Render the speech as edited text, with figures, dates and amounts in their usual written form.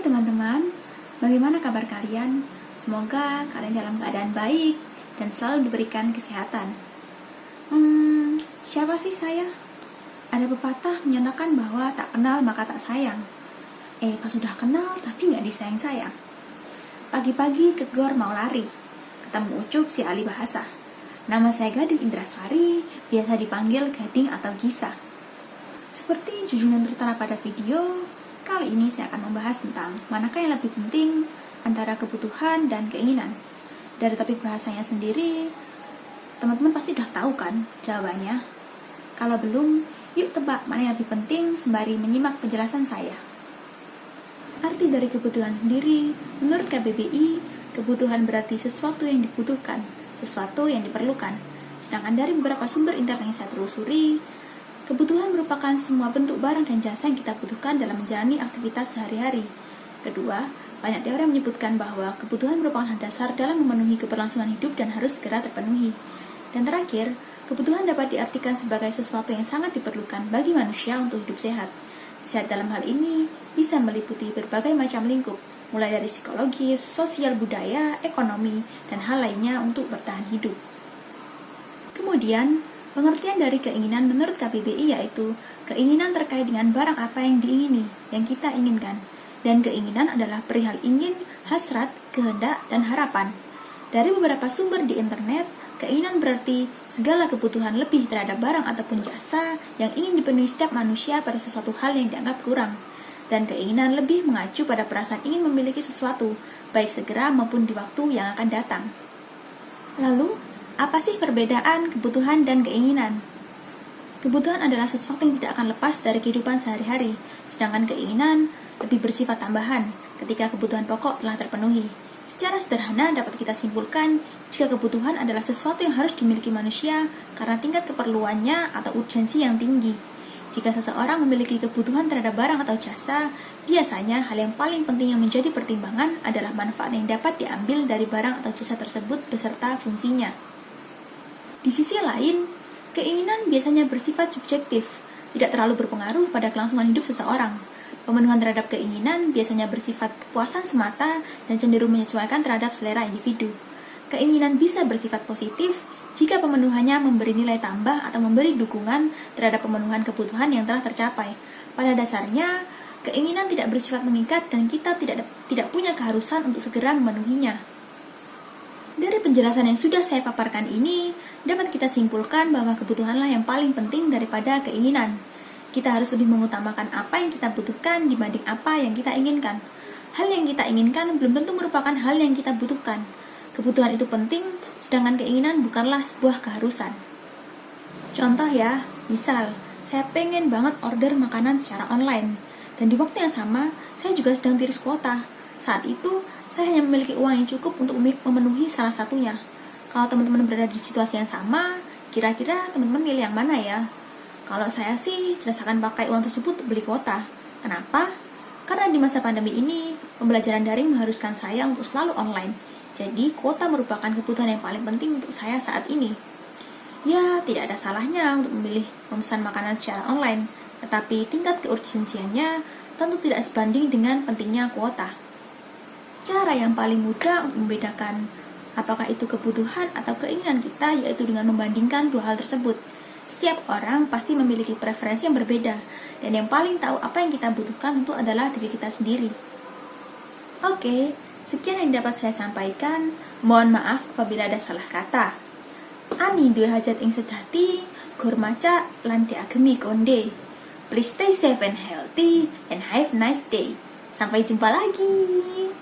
teman-teman, bagaimana kabar kalian? Semoga kalian dalam keadaan baik dan selalu diberikan kesehatan. Siapa sih saya? Ada pepatah menyatakan bahwa tak kenal maka tak sayang. Pas sudah kenal tapi nggak disayang-sayang. Pagi-pagi ke gor mau lari, ketemu Ucup si ahli bahasa. Nama saya Gading Indrasari, biasa dipanggil Gading atau Gisa. Seperti junjungan tertera pada video, kali ini saya akan membahas tentang manakah yang lebih penting antara kebutuhan dan keinginan. Dari topik bahasanya sendiri, teman-teman pasti udah tahu kan jawabannya? Kalau belum, yuk tebak mana yang lebih penting sembari menyimak penjelasan saya. Arti dari kebutuhan sendiri, menurut KBBI, kebutuhan berarti sesuatu yang dibutuhkan, sesuatu yang diperlukan. Sedangkan dari beberapa sumber internet yang saya telusuri, kebutuhan merupakan semua bentuk barang dan jasa yang kita butuhkan dalam menjalani aktivitas sehari-hari. Kedua, banyak teori yang menyebutkan bahwa kebutuhan merupakan hal dasar dalam memenuhi keberlangsungan hidup dan harus segera terpenuhi. Dan terakhir, kebutuhan dapat diartikan sebagai sesuatu yang sangat diperlukan bagi manusia untuk hidup sehat. Sehat dalam hal ini bisa meliputi berbagai macam lingkup, mulai dari psikologis, sosial budaya, ekonomi, dan hal lainnya untuk bertahan hidup. Kemudian, pengertian dari keinginan menurut KBBI yaitu keinginan terkait dengan barang apa yang diingini, yang kita inginkan. Dan keinginan adalah perihal ingin, hasrat, kehendak, dan harapan. Dari beberapa sumber di internet, keinginan berarti segala kebutuhan lebih terhadap barang ataupun jasa yang ingin dipenuhi setiap manusia pada sesuatu hal yang dianggap kurang. Dan keinginan lebih mengacu pada perasaan ingin memiliki sesuatu, baik segera maupun di waktu yang akan datang. Lalu, apa sih perbedaan kebutuhan dan keinginan? Kebutuhan adalah sesuatu yang tidak akan lepas dari kehidupan sehari-hari, sedangkan keinginan lebih bersifat tambahan ketika kebutuhan pokok telah terpenuhi. Secara sederhana dapat kita simpulkan jika kebutuhan adalah sesuatu yang harus dimiliki manusia karena tingkat keperluannya atau urgensi yang tinggi. Jika seseorang memiliki kebutuhan terhadap barang atau jasa, biasanya hal yang paling penting yang menjadi pertimbangan adalah manfaat yang dapat diambil dari barang atau jasa tersebut beserta fungsinya. Di sisi lain, keinginan biasanya bersifat subjektif, tidak terlalu berpengaruh pada kelangsungan hidup seseorang. Pemenuhan terhadap keinginan biasanya bersifat kepuasan semata dan cenderung menyesuaikan terhadap selera individu. Keinginan bisa bersifat positif jika pemenuhannya memberi nilai tambah atau memberi dukungan terhadap pemenuhan kebutuhan yang telah tercapai. Pada dasarnya, keinginan tidak bersifat mengikat dan kita tidak punya keharusan untuk segera memenuhinya. Dari penjelasan yang sudah saya paparkan ini, dapat kita simpulkan bahwa kebutuhanlah yang paling penting daripada keinginan. Kita harus lebih mengutamakan apa yang kita butuhkan dibanding apa yang kita inginkan. Hal yang kita inginkan belum tentu merupakan hal yang kita butuhkan. Kebutuhan itu penting, sedangkan keinginan bukanlah sebuah keharusan. Contoh ya, misal, saya pengen banget order makanan secara online, dan di waktu yang sama, saya juga sedang tiris kuota. Saat itu, saya hanya memiliki uang yang cukup untuk memenuhi salah satunya. Kalau teman-teman berada di situasi yang sama, kira-kira teman-teman milih yang mana ya? Kalau saya sih jelas akan pakai uang tersebut untuk beli kuota. Kenapa? Karena di masa pandemi ini, pembelajaran daring mengharuskan saya untuk selalu online. Jadi, kuota merupakan kebutuhan yang paling penting untuk saya saat ini. Ya, tidak ada salahnya untuk memilih memesan makanan secara online, tetapi tingkat keurgensiannya tentu tidak sebanding dengan pentingnya kuota. Cara yang paling mudah untuk membedakan apakah itu kebutuhan atau keinginan kita yaitu dengan membandingkan dua hal tersebut. Setiap orang pasti memiliki preferensi yang berbeda, dan yang paling tahu apa yang kita butuhkan itu adalah diri kita sendiri. Oke, sekian yang dapat saya sampaikan. Mohon maaf apabila ada salah kata. Ani duwe hajat ing sedati, gur maca lan diagemi konde. Please stay safe and healthy and have a nice day. Sampai jumpa lagi.